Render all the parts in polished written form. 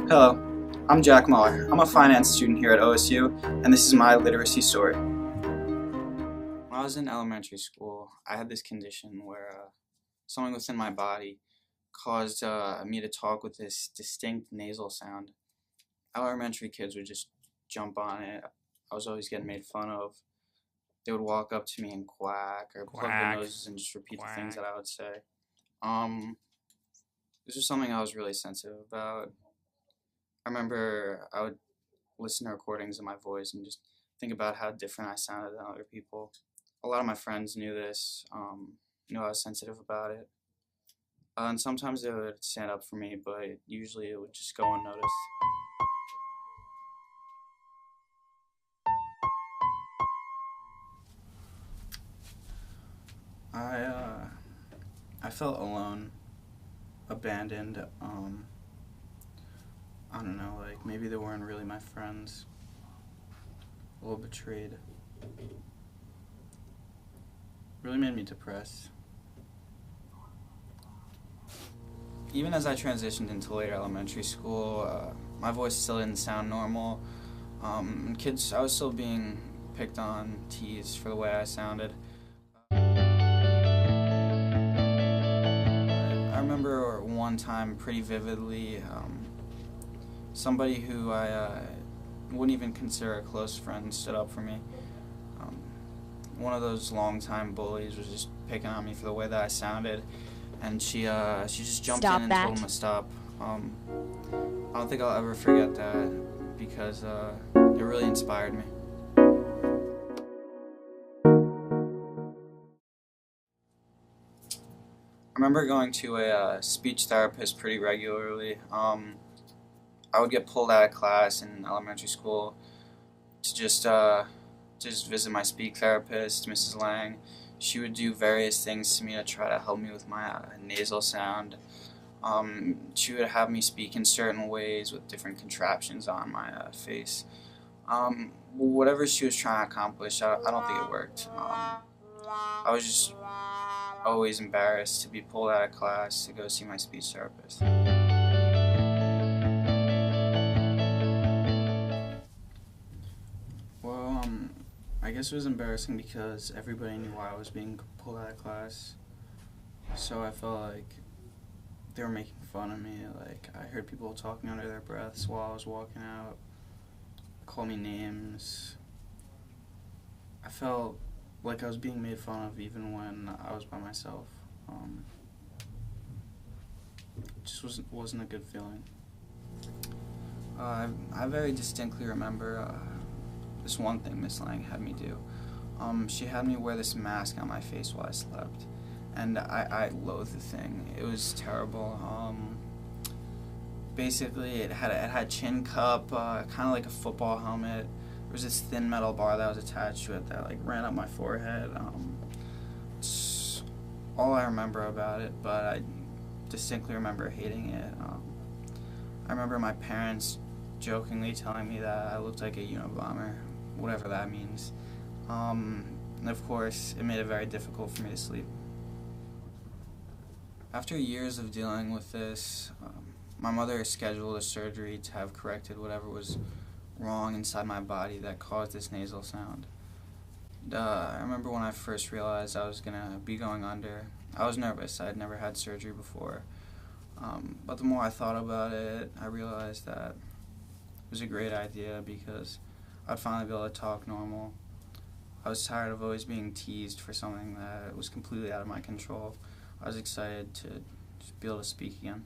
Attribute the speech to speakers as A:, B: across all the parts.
A: Hello, I'm Jack Muller. I'm a finance student here at OSU, and this is my literacy story. When I was in elementary school, I had this condition where something within my body caused me to talk with this distinct nasal sound. Elementary kids would just jump on it. I was always getting made fun of. They would walk up to me and quack or plug their
B: Quack,
A: noses and just repeat the things
B: quack.
A: that I would say. Um, this was something I was really sensitive about. I remember I would listen to recordings of my voice and just think about how different I sounded than other people. A lot of my friends knew this, knew I was sensitive about it. And sometimes they would stand up for me, but usually it would just go unnoticed. I, uh, I felt alone, abandoned. I don't know, like maybe they weren't really my friends. A little betrayed. Really made me depressed. Even as I transitioned into later elementary school, my voice still didn't sound normal. Kids, I was still being picked on, teased for the way I sounded. I remember one time pretty vividly, somebody who I wouldn't even consider a close friend stood up for me. Um, One of those longtime bullies was just picking on me for the way that I sounded, and she just jumped
C: Stop
A: in and
C: that.
A: told him to stop. I don't think I'll ever forget that because it really inspired me. I remember going to a speech therapist pretty regularly. I would get pulled out of class in elementary school to just visit my speech therapist, Mrs. Lang. She would do various things to me to try to help me with my nasal sound. She would have me speak in certain ways with different contraptions on my face. Whatever she was trying to accomplish, I don't think it worked. I was just always embarrassed to be pulled out of class to go see my speech therapist. Well, I guess it was embarrassing because everybody knew why I was being pulled out of class. So I felt like they were making fun of me. Like, I heard people talking under their breaths while I was walking out, call me names. I felt like I was being made fun of even when I was by myself. It just wasn't a good feeling. I very distinctly remember this one thing Miss Lang had me do. She had me wear this mask on my face while I slept, and I loathed the thing. It was terrible. Basically, it had chin cup, kind of like a football helmet. There was this thin metal bar that was attached to it that like ran up my forehead. It's all I remember about it, but I distinctly remember hating it. I remember my parents jokingly telling me that I looked like a Unabomber, whatever that means. And of course, it made it very difficult for me to sleep. After years of dealing with this, my mother scheduled a surgery to have corrected whatever was wrong inside my body that caused this nasal sound. I remember when I first realized I was gonna be going under, I was nervous. I had never had surgery before. But the more I thought about it, I realized that it was a great idea because I'd finally be able to talk normal. I was tired of always being teased for something that was completely out of my control. I was excited to just be able to speak again.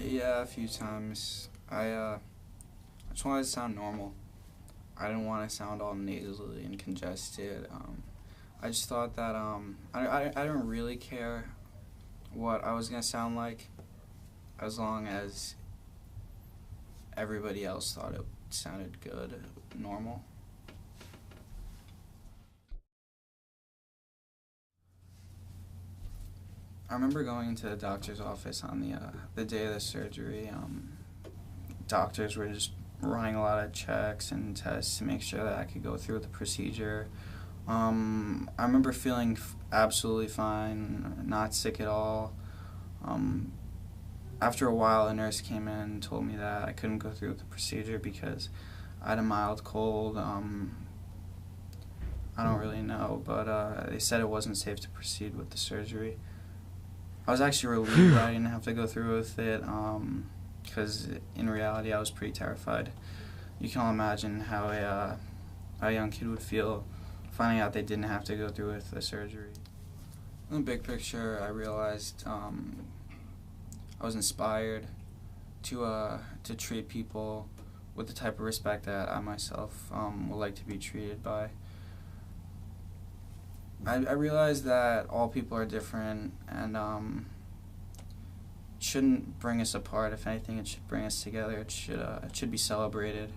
A: Yeah, a few times. I just wanted to sound normal. I didn't want to sound all nasally and congested. I just thought that I didn't really care what I was gonna sound like, as long as everybody else thought it sounded good, normal. I remember going into the doctor's office on the day of the surgery. Doctors were just running a lot of checks and tests to make sure that I could go through with the procedure. I remember feeling absolutely fine, not sick at all. Um, After a while, a nurse came in and told me that I couldn't go through with the procedure because I had a mild cold. I don't really know, but they said it wasn't safe to proceed with the surgery. I was actually relieved that I didn't have to go through with it, because in reality I was pretty terrified. You can all imagine how a young kid would feel finding out they didn't have to go through with the surgery. In the big picture, I realized I was inspired to treat people with the type of respect that I myself would like to be treated by. I realized that all people are different, and it shouldn't bring us apart. If anything, it should bring us together. It should be celebrated.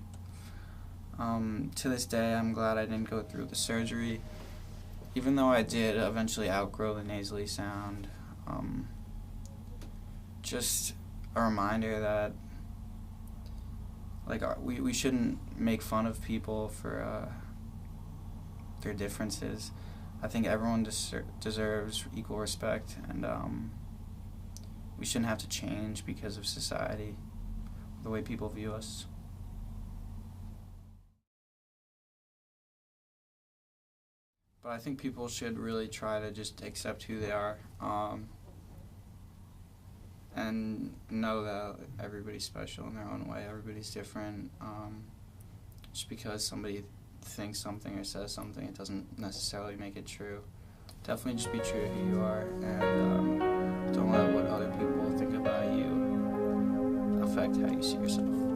A: To this day, I'm glad I didn't go through the surgery, even though I did eventually outgrow the nasally sound. Just a reminder that we shouldn't make fun of people for their differences. I think everyone deserves equal respect, and we shouldn't have to change because of society, the way people view us. But I think people should really try to just accept who they are, and know that everybody's special in their own way. Everybody's different. Just because somebody thinks something or says something, it doesn't necessarily make it true. Definitely just be true to who you are, and don't let what other people think about you affect how you see yourself.